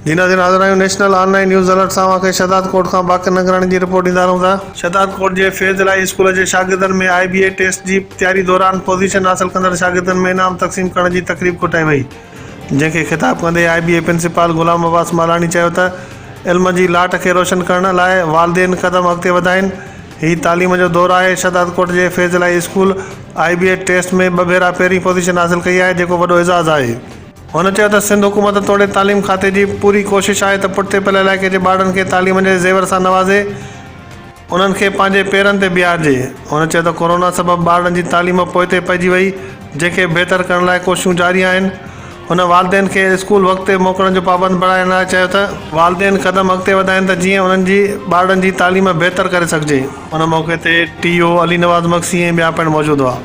दिन हाज़िर आहियूं नेशनल ऑनलाइन न्यूज़ अलर्ट सां वाक़ई शहदाद कोट खां बाक़ी नगराणी जी रिपोर्ट ॾींदा रहूं था। शहदाद कोट जे फैज़ इलाही स्कूल जे शागिर्दनि में IBA टेस्ट जी तैयारी दौरान पोज़ीशन हासिल कंदड़ शागिर्दनि में इनाम तक़सीम करण जी तक़रीब कोटाई वई, जंहिंखे ख़िताब कंदे IBA प्रिंसिपल गुलाम अब्बास मालानी चयो त इल्म जी लाट खे रोशन करण लाइ वालिदेन क़दम अॻिते वधाइनि। ही तालीम जो दौरु आहे। शहदाद कोट जे फैज़ इलाही स्कूल IBA टेस्ट में 2 भेरा पहिरीं पोज़ीशन हासिल कई आहे, जेको वॾो एज़ाज़ आहे। हुन चयो त सिंध हुकूमत तोड़े तालीम खाते जी पूरी कोशिशि आहे त पुठिते पियल इलाइक़े जे ॿारनि खे तालीम जे ज़ेवर सां नवाज़े, उन्हनि खे पंहिंजे पेरनि ते बीहारिजे। हुन चयो त कोरोना सबबि ॿारनि जी तालीम पोइते पइजी वई, जंहिंखे बहितर करण लाइ कोशिशूं जारी आहिनि। हुन वालिदेन खे स्कूल वक़्त ते मोकिलण जो पाबंद बणाइण लाइ चयो त वालिदेन क़दम अॻिते वधाइनि त जीअं उन्हनि जी ॿारनि जी तालीम बहितर करे सघिजे। हुन मौक़े ते TO अली नवाज़ मक्सी ऐं ॿिया पिणु मौजूदु हुआ।